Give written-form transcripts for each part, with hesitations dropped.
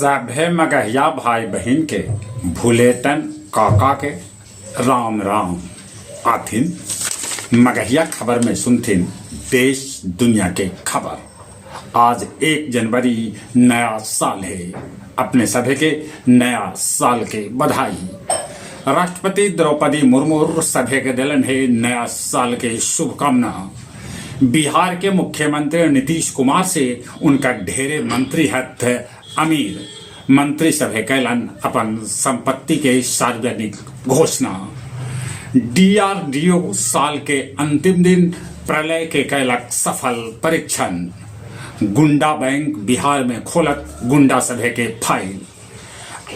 सभे मगहिया भाई बहन के भूलेटन काका के राम राम आथिन। मगहिया खबर में सुनथिन देश दुनिया के खबर। आज 1 जनवरी नया साल है। अपने सभे के नया साल के बधाई। राष्ट्रपति द्रौपदी मुर्मू सभे के दिलन है नया साल के शुभकामना। बिहार के मुख्यमंत्री नीतीश कुमार से उनका ढेरे मंत्री हथ अमीर मंत्री सभे कैलन अपन संपत्ति के सार्वजनिक घोषणा। DRDO साल के अंतिम दिन प्रलय के कैलक सफल परीक्षण। गुंडा बैंक बिहार में खोलत गुंडा सभे के फाइल।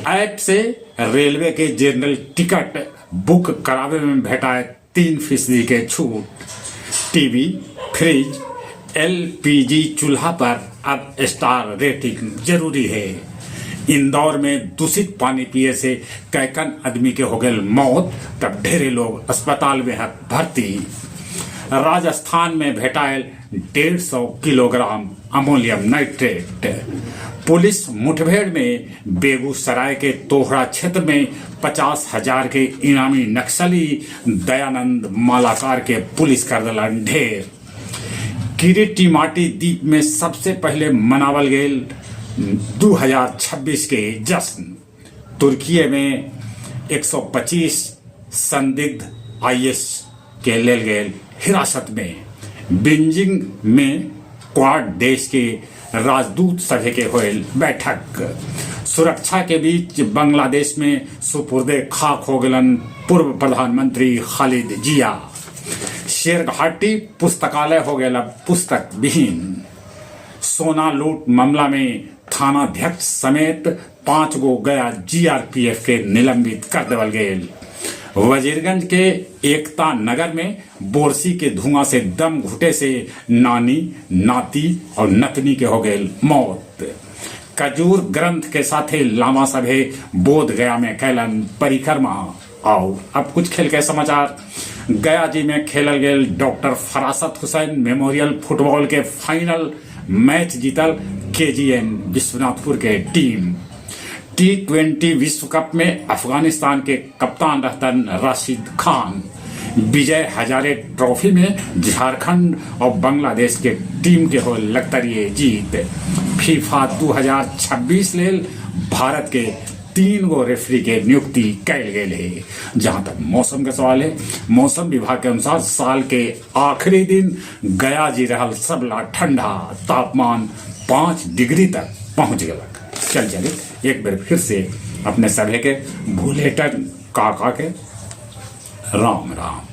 ऐप से रेलवे के जनरल टिकट बुक करावे में भेटाए 3% के छूट। टीवी, फ्रिज, LPG चूल्हा पर अब स्टार रेटिंग जरूरी है। इंदौर में दूषित पानी पिए से कैकन आदमी के हो गए मौत, तब ढेरे लोग अस्पताल में है भर्ती। राजस्थान में भेटायल 150 किलोग्राम अमोनियम नाइट्रेट। पुलिस मुठभेड़ में बेगूसराय के तोहरा क्षेत्र में 50,000 के इनामी नक्सली दयानंद मालाकार के पुलिस कर दिलन ढेर। किरीटी माटी द्वीप में सबसे पहले मनावल गेल 2026 के जश्न। तुर्की में 125 संदिग्ध IS के लेल गेल हिरासत में। बीजिंग में क्वाड देश के राजदूत सभे के होल बैठक। सुरक्षा के बीच बांग्लादेश में सुपुर्दे खाक हो गलन पूर्व प्रधानमंत्री खालिद जिया। शेरघाटी पुस्तकालय हो गया पुस्तक विहीन। सोना लूट मामला में थानाध्यक्ष समेत 5 गो गया GRPF के निलंबित कर देवल गेल। वजीरगंज के एकता नगर में बोरसी के धुआं से दम घुटे से नानी, नाती और नतनी के हो गए मौत। खजूर ग्रंथ के साथे लामा सभे बोध गया में कैलन परिक्रमा। और अब कुछ खेल के समाचार। गया जी में खेलल गेल डॉक्टर फरासत हुसैन मेमोरियल फुटबॉल के फाइनल मैच जीतल KGN विश्वनाथपुर के टीम। T20 विश्व कप में अफगानिस्तान के कप्तान रहतन राशिद खान। विजय हजारे ट्रॉफी में झारखंड और बांग्लादेश के टीम के हो लखतरिये जीत। FIFA 2026 लेल भारत के 3 गो रेफरी के नियुक्ति कैल गेल है। जहां तक मौसम के सवाल है, मौसम विभाग के अनुसार साल के आखिरी दिन गया जी रहल सबला ठंडा। तापमान 5 डिग्री तक पहुंच गया। चल एक बार फिर से अपने सभे के भूलेटन काका के राम राम।